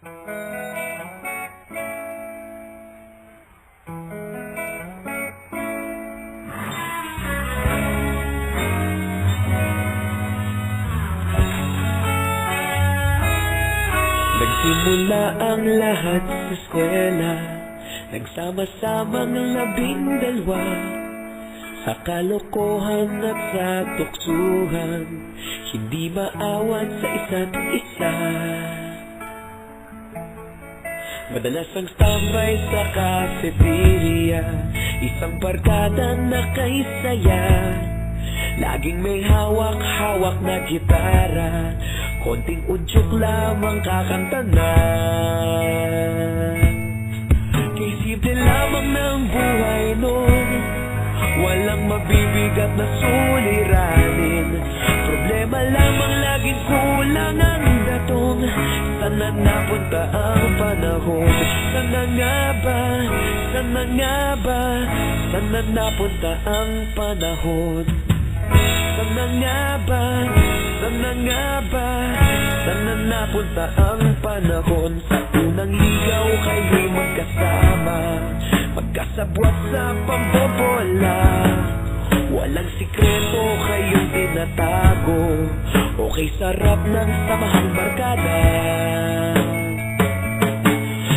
Nagsimula ang lahat sa eskwela, nagsama-samang 12 sa kalokohan at sa tuksuhan, hindi maawat sa isa't isa. Madalas ang tambay sa cafeteria, isang barkada na kay saya, laging may hawak-hawak na gitara, konting udyok lamang kakanta na. Kay simple lamang ng buhay noon, walang mabibigat na suliranin, problema lamang laging kulang ang datong. Sana napunta ang panahon? Sana nga ba? Sana nga ba? Sana napunta ang panahon? Sana nga ba? Sana nga ba? Sana napunta ang panahon? Sa unang ligaw kayo'y magkasama, magkasabwat sa pambobola, walang sikreto kayong tinatago, okay sarap ng samahang barkada.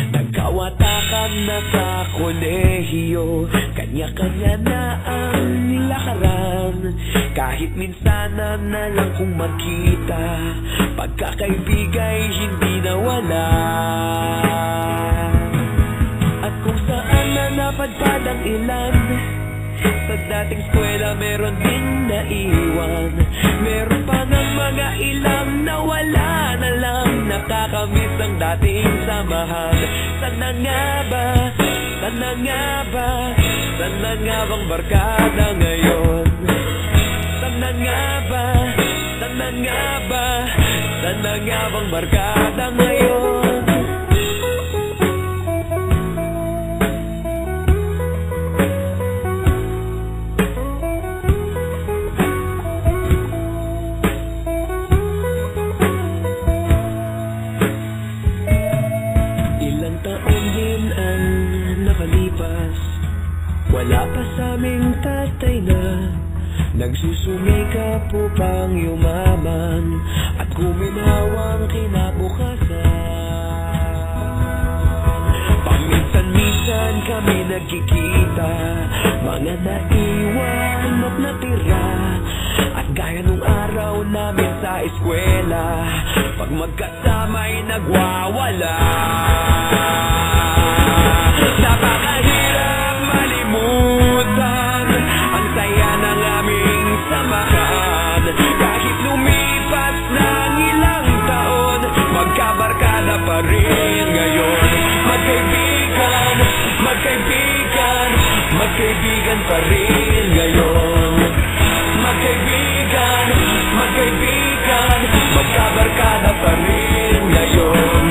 Nagkawatakan na sa kolehiyo, kanya-kanya na ang nilakaran, kahit minsanan na lang kung magkita, pagkakaibigay hindi nawala. At kung saan na napadpad ang ilan, sa dating eskwela meron din naiwan, meron pa ng mga ilang nawala na lang, nakakamiss ang dating samahan. Sana nga ba? Sana nga ba? Sana nga bang barkada ngayon? Sana nga ba? Sana nga ba? Sana nga bang barkada ngayon? Wala pa sa aming tatay na nagsusumikap upang yumaman at kuminhawang kinabukasan. Paminsan-minsan kami nagkikita, mga naiwan at natira, at gaya nung araw namin sa eskwela, pag magkasama'y nagwawala. Napakahirap malimutan ang saya ng aming samahan, kahit lumipas ng ilang taon, magkabarkada pa rin ngayon. Magkaibigan, magkaibigan, magkaibigan pa rin ngayon. Magkaibigan, magkaibigan, magkabarkada pa rin ngayon.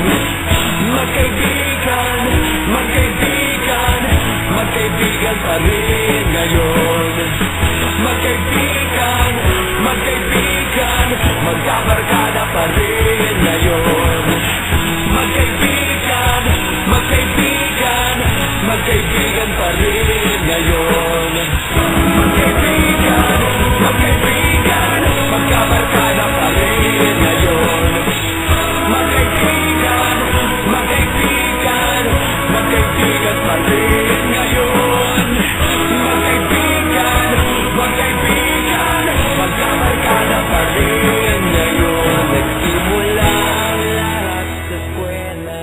Magkaibigan, magkaibigan, magkaibigan pa rin ngayon. Magkaibigan, magkaibigan, magkabarkada pa rin ngayon. Magkaibigan, magkaibigan, magkaibigan pa rin ngayon. Magkaibigan, magkaibigan, magkabarkada pa rin ngayon. Magkaibigan, magkaibigan, magkaibigan pa rin ngayon. Magkaibigan, magkaibigan, magkabarkada pa rin ngayon. Nagsimula ang lahat sa eskwela.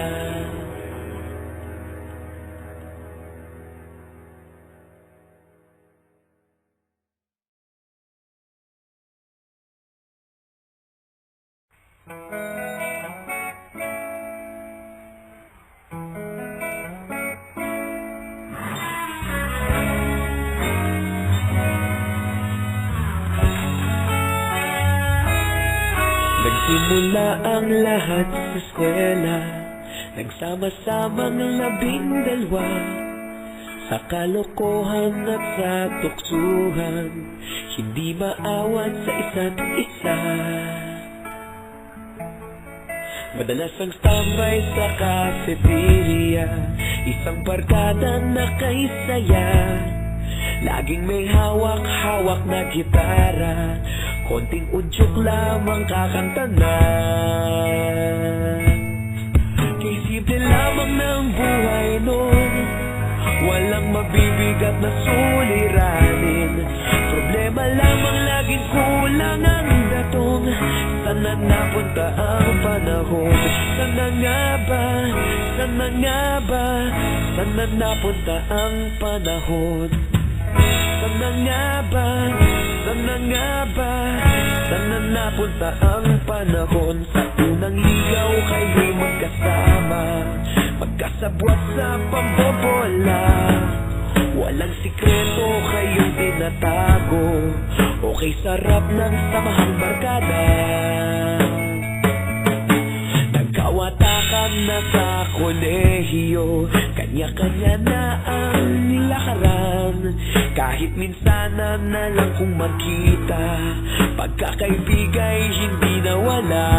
Nagsimula ang lahat sa eskwela, nagsama-samang 12 sa kalokohan at sa tuksuhan, hindi maawat sa isa't isa. Madalas ang tambay sa cafeteria, isang barkada na kay saya. Laging may hawak-hawak na gitara, konting udyok lamang kakanta na. Kay simple lamang ng buhay nun, walang mabibigat na suliranin. Problema lamang laging kulang ang datong. Sana napunta ang panahon? Sana nga ba? Sana nga ba? Sana napunta ang panahon? Sana nga ba? Sana nga ba? Sana napunta ang panahon? Sa unang ligaw kayo'y magkasama, magkasabwat sa pambobola. Walang sikreto kayong tinatago, okay sarap ng samahang barkada. Nagkawatakan na sa kolehiyo, kanya-kanya na ang nilakaran. Kahit minsanan na lang kung magkita, pagkakaibigay hindi nawala.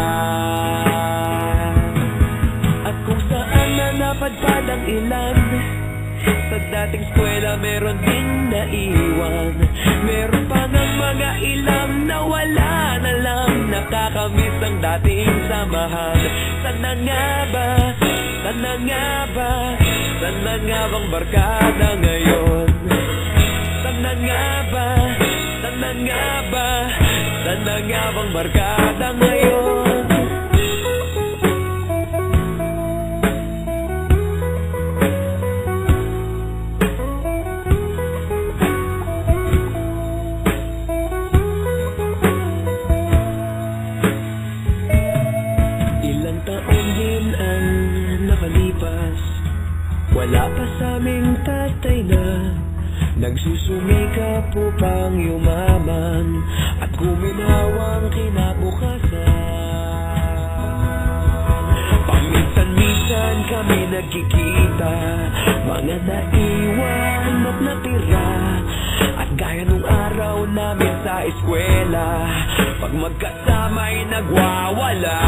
At kung saan na napadpad ang ilan, sa dating eskwela meron din naiwan. Meron pa ng mga ilang nawala na lang, nakakamiss ang dating samahan. Sana nga ba? Sana nga ba? Sana nga bang barkada ngayon? Sana nga ba? Sana nga ba? Sana nga bang barkada ngayon? Wala pa sa aming tatay na nagsusumikap upang yumaman at guminhawang kinabukasan. Paminsan-minsan kami nagkikita, mga naiwan at natira. At gaya nung araw namin sa eskwela, pag magkasama'y nagwawala.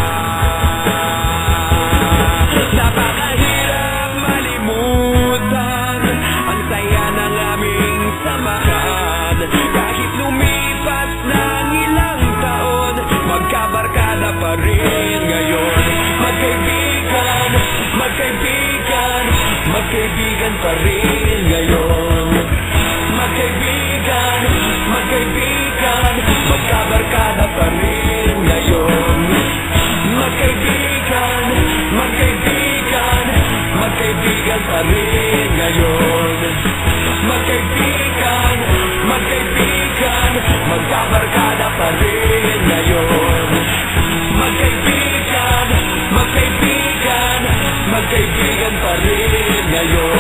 Napakahirap malimutan ang saya ng aming samahan. Kahit lumipas ng ilang taon, magkabarkada pa rin ngayon. Magkaibigan, magkaibigan, magkaibigan pa rin ngayon. Magkaibigan, magkaibigan, magkabarkada pa rin ngayon. Magkaibigan, magkaibigan, magkaibigan pa rin ngayon. Magkaibigan, magkaibigan, magkabarkada pa rin ngayon. Magkaibigan, magkaibigan, magkaibigan pa rin ngayon.